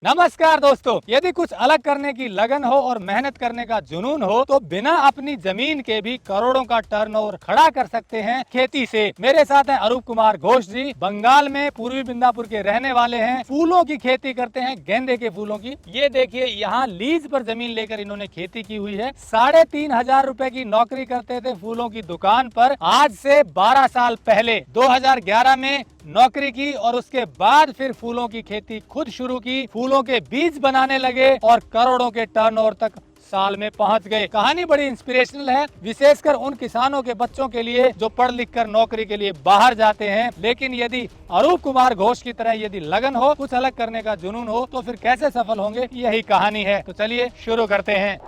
नमस्कार दोस्तों, यदि कुछ अलग करने की लगन हो और मेहनत करने का जुनून हो तो बिना अपनी जमीन के भी करोड़ों का टर्नओवर खड़ा कर सकते हैं खेती से। मेरे साथ हैं अरूप कुमार घोष जी, बंगाल में पूर्वी मिदनापुर के रहने वाले हैं। फूलों की खेती करते हैं, गेंदे के फूलों की। ये देखिए, यहाँ लीज पर जमीन लेकर इन्होंने खेती की हुई है। 3,500 रुपए की नौकरी करते थे फूलों की दुकान पर। आज से 12 साल पहले 2011 में नौकरी की और उसके बाद फिर फूलों की खेती खुद शुरू की। फूलों के बीज बनाने लगे और करोड़ों के टर्नओवर तक साल में पहुंच गए। कहानी बड़ी इंस्पिरेशनल है, विशेषकर उन किसानों के बच्चों के लिए जो पढ़ लिख कर नौकरी के लिए बाहर जाते हैं। लेकिन यदि अरूप कुमार घोष की तरह यदि लगन हो, कुछ अलग करने का जुनून हो, तो फिर कैसे सफल होंगे, यही कहानी है। तो चलिए शुरू करते हैं।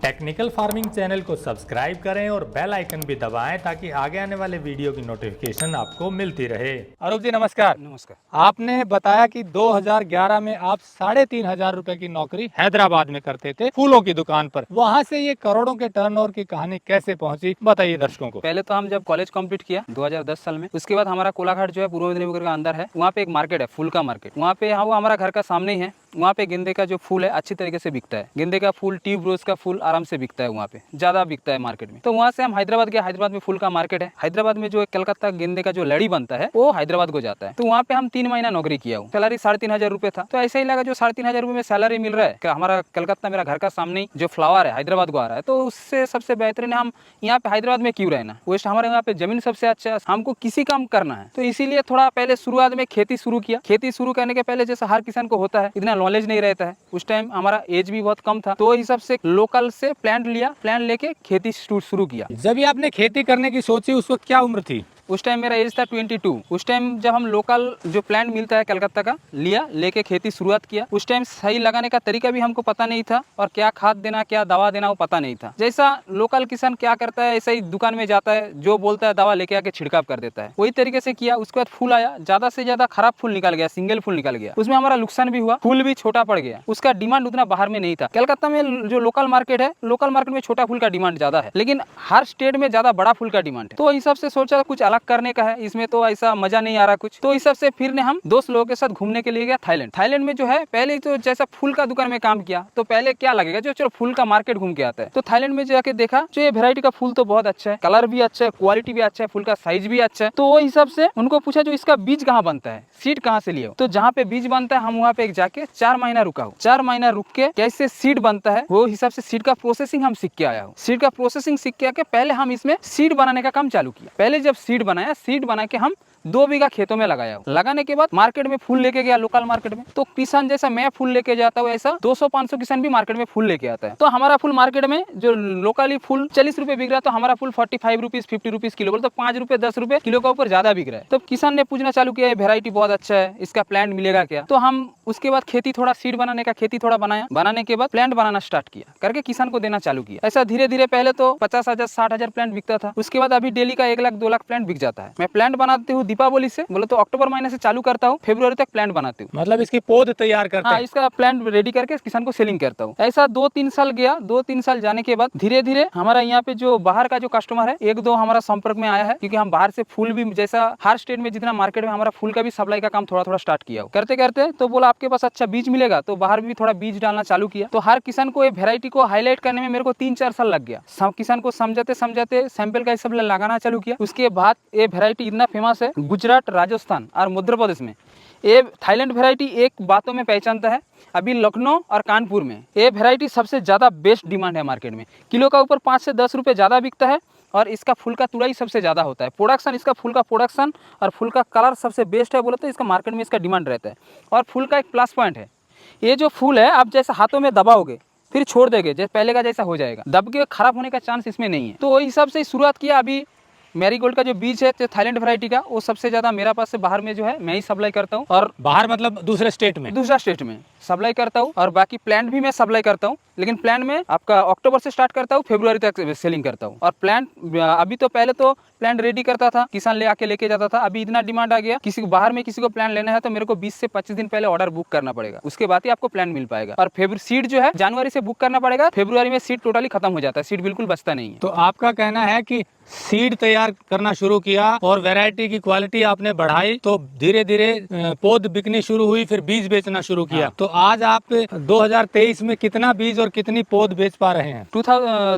टेक्निकल फार्मिंग चैनल को सब्सक्राइब करें और बेल आइकन भी दबाएं ताकि आगे आने वाले वीडियो की नोटिफिकेशन आपको मिलती रहे। अरूप जी नमस्कार। नमस्कार। आपने बताया कि 2011 में आप 3,500 रुपए की नौकरी हैदराबाद में करते थे फूलों की दुकान पर। वहाँ से ये करोड़ों के टर्नओवर की कहानी कैसे पहुंची, बताइए दर्शकों को। पहले तो हम जब कॉलेज कंप्लीट किया 2010 साल में, उसके बाद हमारा कोलाघाट जो है पूर्व मेदिनीपुर का अंदर है, वहाँ पे एक मार्केट है, फूल का मार्केट। वहाँ पे वो हमारा घर का सामने ही है। वहाँ पे गेंदे का जो फूल है अच्छी तरीके से बिकता है। गेंदे का फूल, ट्यूब रोज का फूल आराम से बिकता है, वहाँ पे ज्यादा बिकता है मार्केट में। तो वहाँ से हम हैदराबाद गए। हैदराबाद में फूल का मार्केट है। हैदराबाद में जो कलकत्ता गेंदे का जो लड़ी बनता है वो हैदराबाद को जाता है। तो वहाँ पे हम 3 महीना नौकरी किया हूँ। सैलरी 3,500 रुपए था। तो ऐसा ही लगा जो 3,500 रुपए में सैलरी मिल रहा है, हमारा कलकत्ता मेरा घर का सामने ही जो फ्लावर है हैदराबाद को आ रहा है, तो उससे सबसे बेहतरीन हम यहाँ पे हैदराबाद में क्यों रहना। वेस्ट हमारे यहाँ पे जमीन सबसे अच्छा है, हमको किसी काम करना है। तो इसीलिए थोड़ा पहले शुरुआत में खेती शुरू किया। खेती शुरू करने के पहले जैसा हर किसान को होता है, इतना नॉलेज नहीं रहता है। उस टाइम हमारा एज भी बहुत कम था, तो इस हिसाब से लोकल से प्लांट लिया, प्लांट लेके खेती शुरू किया। जब ये आपने खेती करने की सोची, उस वक्त क्या उम्र थी? उस टाइम मेरा एज था 22। उस टाइम जब हम लोकल जो प्लांट मिलता है कलकत्ता का लिया, लेके खेती शुरुआत किया। उस टाइम सही लगाने का तरीका भी हमको पता नहीं था और क्या खाद देना, क्या दवा देना, वो पता नहीं था। जैसा लोकल किसान क्या करता है, ऐसा ही दुकान में जाता है, जो बोलता है दवा लेके आके छिड़काव कर देता है, वही तरीके से किया। उसके बाद फूल आया, ज्यादा से ज्यादा खराब फूल निकल गया, सिंगल फूल निकल गया। उसमें हमारा नुकसान भी हुआ, फूल भी छोटा पड़ गया। उसका डिमांड उतना बाहर में नहीं था। कलकत्ता में जो लोकल मार्केट है, लोकल मार्केट में छोटा फूल का डिमांड ज्यादा है, लेकिन हर स्टेट में ज्यादा बड़ा फूल का डिमांड है। तो इस हिसाब से सोचा कुछ अलग करने का है, में तो ऐसा मजा नहीं आ रहा कुछ। तो इस हिसाब से फिर ने हम दोस्त लोगों के साथ घूमने के लिए गया थाईलैंड। थाईलैंड में जो है पहले तो जैसा फूल का दुकान में काम किया, तो पहले क्या लगेगा जो चलो फूल का मार्केट घूम के आता है। तो थाईलैंड में जाके देखा जो ये वेरायटी का फूल तो बहुत अच्छा है, कलर भी अच्छा है, क्वालिटी भी अच्छा है, फूल का साइज भी अच्छा है। तो वो हिसाब से उनको पूछा जो इसका बीज कहाँ बनता है, सीड कहाँ से लिए। तो जहाँ पे बीज बनता है हम वहाँ पे एक जाके 4 महीना रुका हूँ। 4 महीना रुक के कैसे सीड बनता है वो हिसाब से सीड का प्रोसेसिंग हम सीख के आया हूँ। सीड का प्रोसेसिंग सीख के आके पहले हम इसमें सीड बनाने का काम चालू किया। पहले जब सीड बनाया, सीड बना के हम 2 बीघा खेतों में लगाया हूँ। लगाने के बाद मार्केट में फूल लेके गया, लोकल मार्केट में। तो किसान जैसा मैं फूल लेके जाता हूँ, ऐसा 200-500 किसान भी मार्केट में फूल लेके आता है। तो हमारा फूल मार्केट में जो लोकली फूल 40 रुपए बिक रहा है, तो हमारा फूल 45 रुपीज 50 रुपीज किलो, बोले तो 5 रुपए 10 रुपए किलो का ऊपर ज्यादा बिक रहा है। तो किसान ने पूछना चालू किया वेरायटी बहुत अच्छा है, इसका प्लांट मिलेगा क्या। तो हम उसके बाद खेती थोड़ा सीड बनाने का खेती थोड़ा बनाया, बनाने के बाद प्लांट बनाना स्टार्ट किया, करके किसान को देना चालू किया। ऐसा धीरे धीरे पहले तो 50,000 60,000 प्लांट बिकता था। उसके बाद अभी डेली का 1 लाख 2 लाख प्लांट बिक जाता है। मैं प्लांट बनाती हूँ दीपावली से, बोले तो अक्टूबर महीने से चालू करता हूँ, फरवरी तक प्लांट बनाती हूँ। मतलब इसकी पौध तैयार करते हैं? इसका प्लांट रेडी करके किसान को सेलिंग करता हूँ। ऐसा 2-3 साल गया। 2-3 साल जाने के बाद धीरे धीरे हमारा यहाँ पे जो बाहर का जो कस्टमर है, 1-2 हमारा संपर्क में आया है, क्योंकि हम बाहर से फूल भी जैसा हर स्टेट में जितना मार्केट में हमारा फूल का भी सप्लाई का काम थोड़ा थोड़ा स्टार्ट किया। करते करते तो बोला आपके पास अच्छा बीज मिलेगा, तो बाहर भी थोड़ा बीज डालना चालू किया। तो हर किसान को ये वेरायटी को हाईलाइट करने में मेरे को 3-4 साल लग गया। सब किसान को समझाते समझाते सैंपल का सब लगाना चालू किया। उसके बाद ये वेरायटी इतना फेमस है गुजरात, राजस्थान और मध्य प्रदेश में। ये थाईलैंड वेरायटी एक बातों में पहचानता है, अभी लखनऊ और कानपुर में ये वेरायटी सबसे ज़्यादा बेस्ट डिमांड है मार्केट में। किलो का ऊपर 5 से 10 रुपये ज़्यादा बिकता है और इसका फूल का तुड़ाई सबसे ज़्यादा होता है। प्रोडक्शन, इसका फूल का प्रोडक्शन और फूल का कलर सबसे बेस्ट है, बोले तो इसका मार्केट में इसका डिमांड रहता है। और फूल का एक प्लस पॉइंट है, ये जो फूल है आप जैसे हाथों में दबाओगे फिर छोड़ देंगे, जैसे पहले का जैसा हो जाएगा, दब के खराब होने का चांस इसमें नहीं है। तो वही हिसाब से शुरुआत किया। अभी मैरीगोल्ड का जो बीज है थाईलैंड वैरायटी का, वो सबसे ज्यादा मेरा पास से बाहर में जो है मैं ही सप्लाई करता हूँ। और बाहर मतलब दूसरे स्टेट में? दूसरा स्टेट में सप्लाई करता हूँ। और बाकी प्लांट भी मैं सप्लाई करता हूँ, लेकिन प्लांट में आपका अक्टूबर से स्टार्ट करता हूँ, फरवरी तक सेलिंग करता हूँ। और प्लांट अभी तो पहले तो प्लांट रेडी करता था, किसान ले आके लेके जाता था। अभी इतना डिमांड आ गया, किसी को बाहर में किसी को प्लांट लेना है तो मेरे को 20 से 25 दिन पहले ऑर्डर बुक करना पड़ेगा, उसके बाद ही आपको प्लांट मिल पाएगा। और सीड जो है जनवरी से बुक करना पड़ेगा, फरवरी में सीड टोटली खत्म हो जाता है, सीड बिल्कुल बचता नहीं है। तो आपका कहना है कि सीड तैयार करना शुरू किया और वैरायटी की क्वालिटी आपने बढ़ाई, तो धीरे धीरे पौध बिकनी शुरू हुई, फिर बीज बेचना शुरू किया। तो आज आप 2023 में कितना बीज और कितनी पौध बेच पा रहे हैं?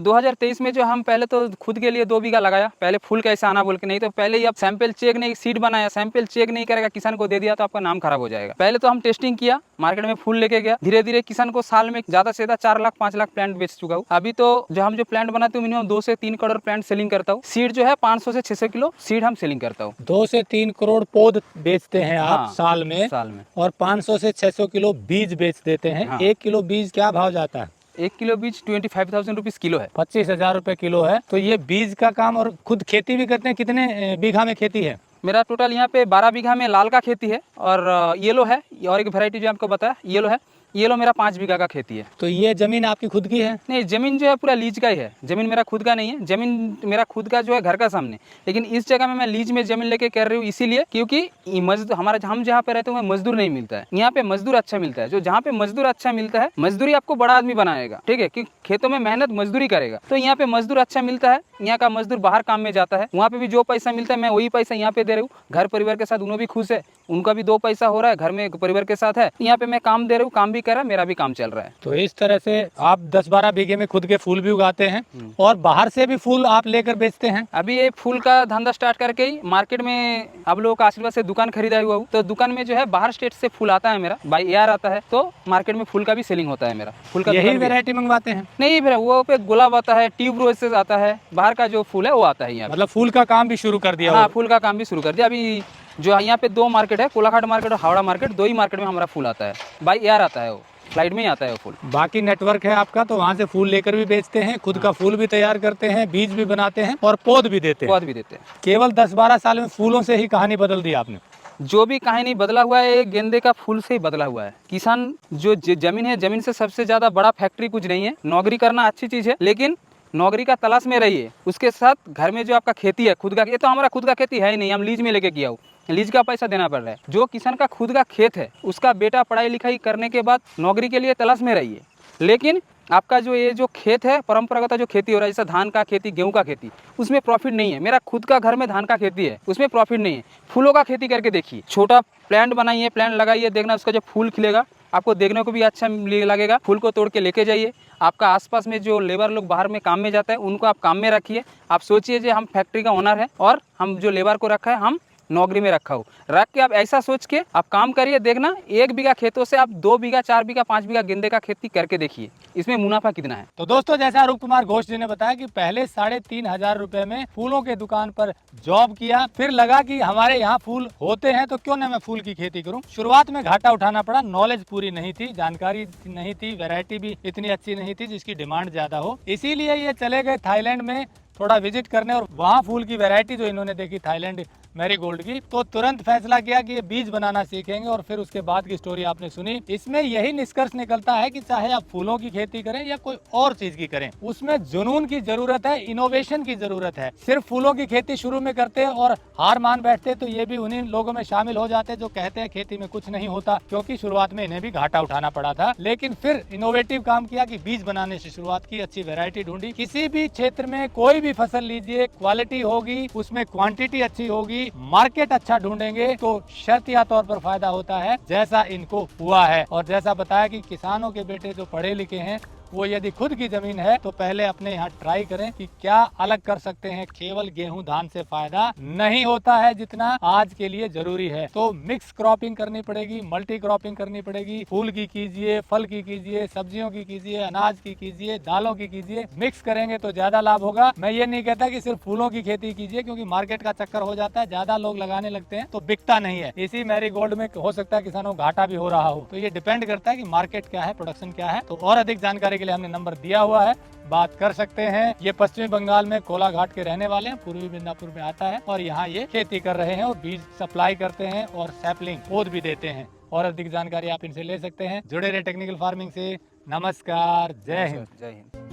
2023 में जो हम पहले तो खुद के लिए 2 बीघा लगाया, पहले फूल कैसे आना बोल के, नहीं तो पहले ही अब सैंपल चेक नहीं, सीड बनाया, सैंपल चेक नहीं करेगा, किसान को दे दिया तो आपका नाम खराब हो जाएगा। पहले तो हम टेस्टिंग किया, मार्केट में फूल लेके गया, धीरे धीरे किसान को साल में ज्यादा से ज्यादा 4 लाख 5 लाख प्लांट बेच चुका हूँ। अभी तो जो प्लांट बनाते हैं मिनिमम 2 से 3 करोड़ प्लांट सेलिंग करता हूँ। सीड जो है 500 से 600 किलो सीड हम सेलिंग करता हूँ। 2 से 3 करोड़ पौध बेचते हैं आप? हाँ, साल में और 500 से 600 किलो बीज बेच देते हैं। हाँ। 1 किलो बीज क्या भाव जाता है? 1 किलो बीज 25,000 रुपीज किलो है। 25,000 रुपए किलो है। तो ये बीज का काम, और खुद खेती भी करते हैं? कितने बीघा में खेती है? मेरा टोटल यहाँ पे 12 बीघा में लाल का खेती है और येलो है, और एक वैरायटी जो आपको बताया येलो है, येलो मेरा 5 बीघा का खेती है। तो ये जमीन आपकी खुद की है? नहीं, जमीन जो है पूरा लीज का ही है, जमीन मेरा खुद का नहीं है। जमीन मेरा खुद का जो है घर का सामने, लेकिन इस जगह में मैं लीज में जमीन लेके कर रही हूँ, इसीलिए क्योंकि हम जहाँ पे रहते हैं मजदूर नहीं मिलता है। यहाँ पे मजदूर अच्छा मिलता है। जो जहाँ पे मजदूर अच्छा मिलता है, मजदूरी आपको बड़ा आदमी बनाएगा, ठीक है, कि खेतों में मेहनत मजदूरी करेगा, तो यहाँ पे मजदूर अच्छा मिलता है। यहाँ का मजदूर बाहर काम में जाता है, वहाँ पे भी जो पैसा मिलता है मैं वही पैसा यहाँ पे दे रही हूँ। घर परिवार के साथ उन्होंने भी खुश है, उनका भी 2 पैसा हो रहा है, घर में परिवार के साथ है। यहाँ पे मैं काम दे रही हूँ, काम भी कर रहा है, मेरा भी काम चल रहा है। तो इस तरह से आप 10-12 बीघे में खुद के फूल भी उगाते हैं और बाहर से भी फूल आप लेकर बेचते हैं? अभी ये फूल का धंधा स्टार्ट करके ही मार्केट में आप लोगों का आशीर्वाद से दुकान खरीदा हुआ हूँ, तो दुकान में जो है बाहर स्टेट से फूल आता है, मेरा बाई एयर आता है, तो मार्केट में फूल का भी सेलिंग होता है मेरा। फूल का यही वैरायटी मंगवाते हैं? नहीं, फिर वो पे गुलाब आता है, ट्यूब रोजेस आता है, बाहर का जो फूल है वो आता है यहाँ। मतलब फूल का काम भी शुरू कर दिया? हाँ, फूल का काम भी शुरू कर दिया। अभी जो यहाँ पे 2 मार्केट है, कोलाघाट मार्केट और हावड़ा मार्केट, 2 ही मार्केट में हमारा फूल आता है। बाई एयर आता है, वो फ्लाइट में ही आता है वो फूल। बाकी नेटवर्क है आपका, तो वहाँ से फूल लेकर भी बेचते हैं, खुद का फूल भी तैयार करते हैं, बीज भी बनाते हैं और पौध भी देते हैं। केवल 10-12 साल में फूलों से ही कहानी बदल दी आपने? जो भी कहानी बदला हुआ है गेंदे का फूल से ही बदला हुआ है। किसान जो जमीन है, जमीन से सबसे ज्यादा बड़ा फैक्ट्री कुछ नहीं है। नौकरी करना अच्छी चीज है, लेकिन नौकरी का तलाश में रहिए, उसके साथ घर में जो आपका खेती है खुद का, ये तो हमारा खुद का खेती है ही नहीं, हम लीज में लेके किया हूँ, लीज का पैसा देना पड़ रहा है। जो किसान का खुद का खेत है, उसका बेटा पढ़ाई लिखाई करने के बाद नौकरी के लिए तलाश में रहिए। लेकिन आपका जो ये जो खेत है, परंपरागत जो खेती हो रहा है, जैसे धान का खेती, गेहूं का खेती, उसमें प्रॉफिट नहीं है। मेरा खुद का घर में धान का खेती है, उसमें प्रॉफिट नहीं है। फूलों का खेती करके देखिए, छोटा प्लांट बनाइए, प्लांट लगाइए, देखना उसका जो फूल खिलेगा आपको देखने को भी अच्छा लगेगा। फूल को तोड़ के लेके जाइए, आपका आसपास में जो लेबर लोग बाहर में काम में जाता है उनको आप काम में रखिए। आप सोचिए जो हम फैक्ट्री का ओनर है और हम जो लेबर को रखा है हम नौकरी में रखा हो, रख के आप ऐसा सोच के आप काम करिए। देखना 1 बीघा खेतों से आप 2 बीघा 4 बीघा 5 बीघा गेंदे का खेती करके देखिए, इसमें मुनाफा कितना है। तो दोस्तों, जैसा अरूप कुमार घोष जी ने बताया कि पहले 3,500 रुपए में फूलों के दुकान पर जॉब किया, फिर लगा कि हमारे यहाँ फूल होते हैं तो क्यों ना मैं फूल की खेती करूं। शुरुआत में घाटा उठाना पड़ा, नॉलेज पूरी नहीं थी, जानकारी नहीं थी, वैरायटी भी इतनी अच्छी नहीं थी जिसकी डिमांड ज्यादा हो। इसीलिए ये चले गए थाईलैंड में थोड़ा विजिट करने, और वहाँ फूल की वैरायटी जो इन्होंने देखी थाईलैंड मैरीगोल्ड की, तो तुरंत फैसला किया कि ये बीज बनाना सीखेंगे। और फिर उसके बाद की स्टोरी आपने सुनी। इसमें यही निष्कर्ष निकलता है कि चाहे आप फूलों की खेती करें या कोई और चीज की करें, उसमें जुनून की जरूरत है, इनोवेशन की जरूरत है। सिर्फ फूलों की खेती शुरू में करते और हार मान बैठते तो ये भी उन्हीं लोगों में शामिल हो जाते जो कहते हैं खेती में कुछ नहीं होता, क्योंकि शुरुआत में इन्हें भी घाटा उठाना पड़ा था। लेकिन फिर इनोवेटिव काम किया कि बीज बनाने से शुरुआत की, अच्छी वैरायटी ढूंढी। किसी भी क्षेत्र में कोई भी फसल लीजिए, क्वालिटी होगी, उसमें क्वांटिटी अच्छी होगी, मार्केट अच्छा ढूंढेंगे तो शर्तिया तौर पर फायदा होता है, जैसा इनको हुआ है। और जैसा बताया कि किसानों के बेटे जो पढ़े लिखे हैं, वो यदि खुद की जमीन है तो पहले अपने यहाँ ट्राई करें कि क्या अलग कर सकते हैं। केवल गेहूं धान से फायदा नहीं होता है जितना आज के लिए जरूरी है। तो मिक्स क्रॉपिंग करनी पड़ेगी, मल्टी क्रॉपिंग करनी पड़ेगी। फूल की कीजिए, फल की कीजिए, सब्जियों की कीजिए, अनाज की कीजिए, दालों की कीजिए। मिक्स करेंगे तो ज्यादा लाभ होगा। मैं ये नहीं कहता कि सिर्फ फूलों की खेती कीजिए, क्योंकि मार्केट का चक्कर हो जाता है, ज्यादा लोग लगाने लगते हैं तो बिकता नहीं है। इसी मैरीगोल्ड में हो सकता है किसानों को घाटा भी हो रहा हो। तो ये डिपेंड करता है कि मार्केट क्या है, प्रोडक्शन क्या है। तो और अधिक जानकारी के लिए हमने नंबर दिया हुआ है, बात कर सकते हैं। ये पश्चिमी बंगाल में कोलाघाट के रहने वाले हैं, पूर्वी मिदनापुर में आता है और यहाँ ये खेती कर रहे हैं और बीज सप्लाई करते हैं और सैपलिंग पौध भी देते हैं। और अधिक जानकारी आप इनसे ले सकते हैं। जुड़े रहे टेक्निकल फार्मिंग से। नमस्कार, जय हिंद। जय हिंद।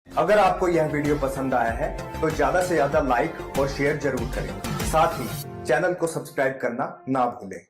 अगर आपको यह वीडियो पसंद आया है तो ज्यादा से ज्यादा लाइक और शेयर जरूर करें। साथ ही चैनल को सब्सक्राइब करना ना भूलें।